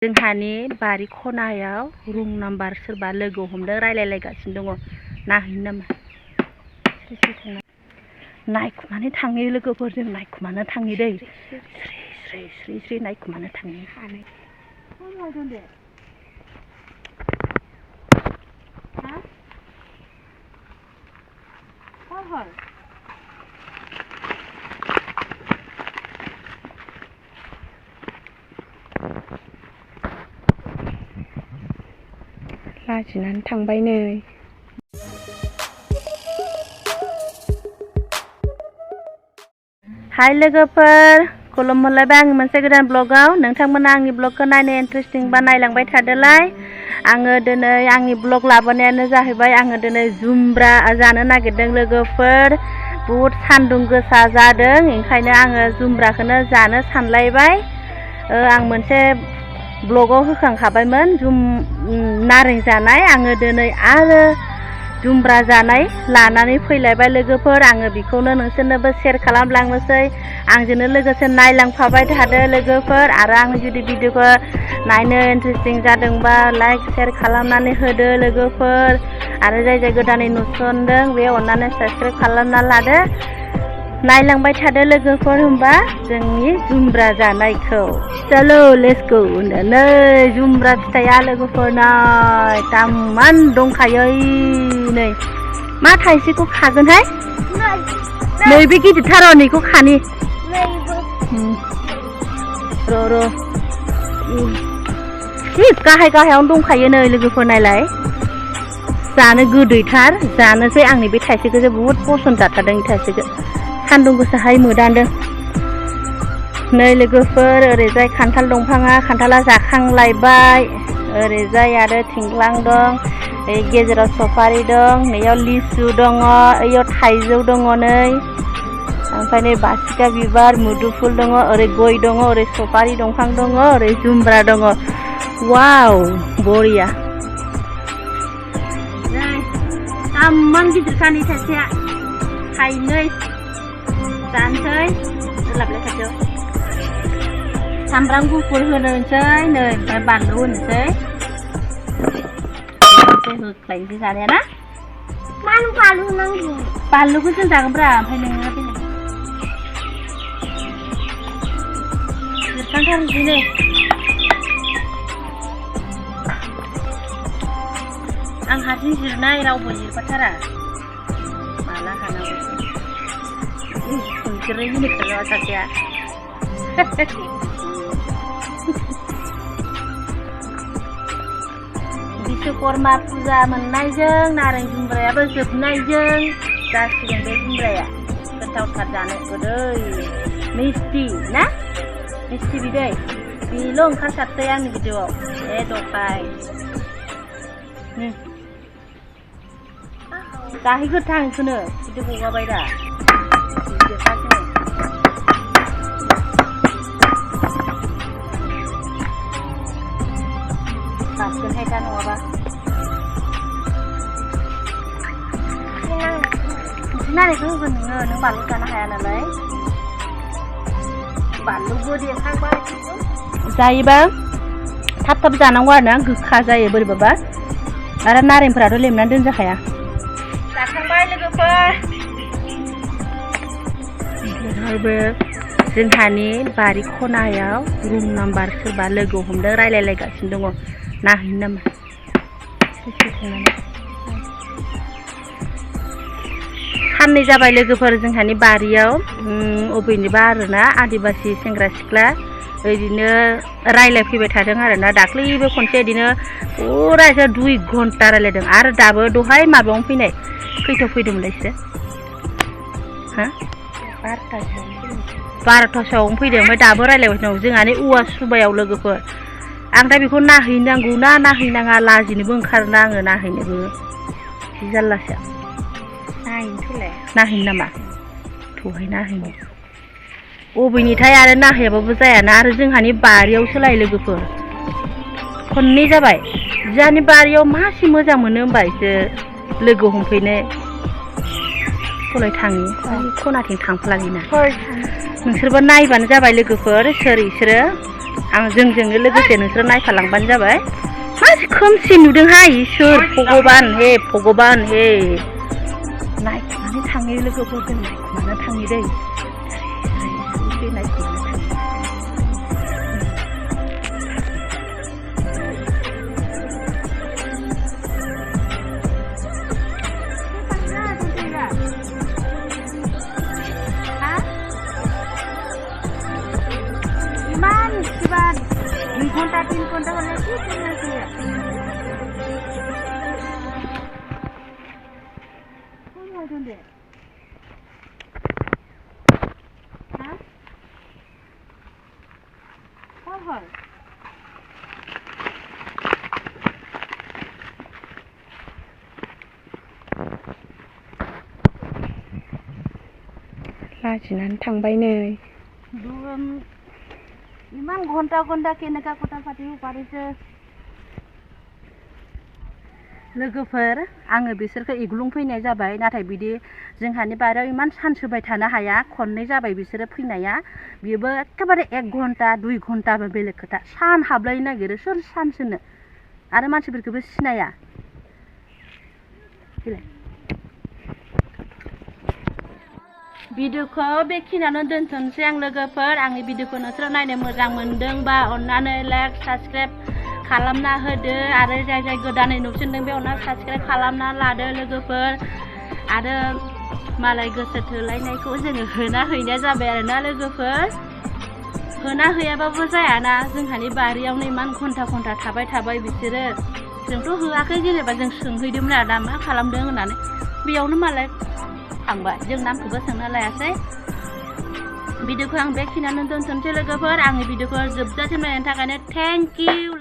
जोंहानि बारि खनायाव रुम नाम्बार सोरबा लोगो हमदों रायलायलायगासिनो दङ नाहैनो नामा नायखुमानो थाङो लोगोफोर जों नायखुमानो थाङो दै स्रि नायखुमानो थाङो लाजिनानै थांबाय नै हाय लोगोफोर खुलुमहरलायबाय आंनि मोनसे गोदान ब्लगाव नोंथांमोना आंनि ब्लगखौ नायनो इन्टारेस्टिं बा नायलांबाय थादोलाय आङो दिनै आंनि ब्लग लाबोनायानो जाहैबाय आङो दिनै जुमब्रा जानो नागिरदों लोगोफोर बहुद सान्दुं गोसा जादों ओंखायनो आङो जुमब्राखौनो जानो सानलायबाय आं मोनसे ब्लगाव होखांखाबायमोन नारें जानाय आङो दिनै आरो जुमब्रा जानाय लानानै फैलायबाय लोगोफोर आङो बेखौनो नोंसोरनोबो शेयार खालामलांनोसै आंजोंनो लोगोसे नायलांफाबाय थादो लोगोफोर आरो आं जुदि भिडिअखौ नायनो इन्टारेस्टिं जादोंबा लाइक शेयार खालामनानै होदो लोगोफोर आरो जाय गोदानै नुसनदों बे अननानै साबस्क्राइब खालामना लादो नायलांबाय थादो लोगोफोर होमबा जोंनि जुमब्रा जानायखौ चलो लेट्स गो नै जुमब्रा फिथाइया लोगोफोर नाय तामान दंखायो नै मा थाइसेखौ खागोनहाय नैबे गिदिरथार नैखौ खानि र' गाहायावनो दंखायो नै लोगोफोर नायलाय जानो गोदैथार जानोसै आंनि बे थाइसेखौसो बुहुद पसन्द जाथारदों थाइसेखौ सान्दुं गोसाहाय मोदानदों नै लोगोफोर ओरैजाय खान्थाल दंफाङा खान्थाला जाखांलायबाय ओरैजाय आरो थिंख्लां दं गेजेराव सफारि दं नैयाव लिसु दङ ओइयाव थाइजौ दङ नै ओमफ्राय नै बासिखा बिबार मुदुफुल दङ ओरै गय दङ ओरै सफारि दंफां दङ ओरै जुमब्रा दङ वाव बरिया नै तामान गिदिरखानि थाइसेया थाइनै जानोसै लाबलाय खाथियाव सामब्राम गुफुर होनोसै नै ओमफ्राय बानलु होनोसै होख्लायनोसै जानाया ना बानलु नांगौ बानलुखौ जों जागोनब्रा ओमफ्राय नोङो जोबखांथारनोसै नै आं हारसिं जिरनाय रावबो जिरफाथारा माला हानांगौ संख्रि होनोखा सासेया बिश्वकर्मा फुजा मोननायजों नारें जुमब्रायाबो जोबनायजों जासिगोन बे जुमब्राया गोथावथार जानो गोदै मिस्टि ना मिस्टि बिदै बेल' ओंखारसारसै आंनि भिडिअआव दखाय जाहैगोरथां बेखौनो भिडिअ हगारबाय दा बासगोनहाय दा नङाबा नारेंखौ होगोन नों बानलु जानो हाया नालाय बानलुबो देखांबाय जायोबा थाब जानांगौ आरो ना गोखा जायो बोरैबाबा आरो नारेंफोराथ' लेमनानै दोनजाखाया जाखांबाय लोगोफोर जोंहानि बारि खनायाव रुम नाम्बार सोरबा लोगो हमदों रायलायलायगासिनो दङ नाहैनो नामा साननै जाबाय लोगोफोर जोंहानि बारियाव अबेनिबा आरोना आदिबासि सेंग्रा सिख्ला बिदिनो रायलायफैबाय थादों आरोना दाख्लैबो खनसे बिदिनो फुरा 2 घन्टा रायलायदों आरो दाबो दहाय माबायावनो फैनाय खैथायाव फैदोंमोनलाय बिसोरो 12थासोआवनो फैदों ओमफ्राय दाबो रायलायबाय दं जोंहानि औवा सुबायाव लोगोफोर आं दा बेखौ नाहैनांगौ ना नाहैनाङा लाजिनोबो ओंखारोना आङो नाहैनोबो जि जारलासो नाहैनो नामा थौहाय नाहैनो अबेनिथाय आरो नाहैयाबाबो जायाना आरो जोंहानि बारियावसो लाय लोगोफोर खननै जाबाय जोंहानि बारियाव मासि मोजां मोनो होमबा इसोर लोगो हमफैनो फलाय थाङो खनाथिं थांफ्लाङोना नोंसोरबो नायबानो जाबाय लोगोफोर सोर इसोरो आं जोंजोंनो लोगोसे नोंसोर नायफालांबानो जाबाय मासे खोमसि नुदोंहाय इसोर भगबान हे नायखुमानो थाङो लोगोफोर जों नायखुमानो थाङो दै नायखुमानो थाङो iman coba 2 घंटा 3 घंटा होने की करना चाहिए कौन है तुंदे हाँ कौन है लाजिनानै थांबाय नै इमान घन्टा केनेका कथा पाति पारिसो लोगोफोर आङो बिसोरखौ इग्लुंफैनाय जाबाय नाथाय बिदि जोंहानि बारियाव इमान सानसोबाय थानो हाया खननै जाबाय बिसोरो फैनाया बेबो एखेबारे 1 घन्टा 2 घन्टाबो बेलेग खोथा सान हाबलायनो नागिरो सोर सानसोनो आरो मानसिफोरखौबो सिनाया भिडिअखौ बेखिनियावनो दोनथ'नोसै आं लोगोफोर आंनि भिडिअखौ नोंसोर नायनो मोजां मोनदोंबा अन्नानै लाइक साबस्क्राइब खालामना होदो आरो जाय जाय गोदानै नुफिनदों बे अन्नानै साबस्क्राइब खालामना लादो लोगोफोर आरो मालाय गोसो थोलायनायखौ जोङो होना हैनाय जाबाय आरोना लोगोफोर होना हैयाबाबो जायाना जोंहानि बारियावनो इमान घन्टा थाबाय बिसोरो जोंथ' होआखै जेनेबा जों सोंहैदोंमोन आरो दा मा खालामदों होननानै बेयावनो मालाय थांबाय जों नामखौबो सोंना लायासै भिडिअखौ आं बेखिनियावनो दोनथ'नोसै लोगोफोर आंनि भिडिअखौ जोबजासिम नायनायनि थाखायनो थेंक इउ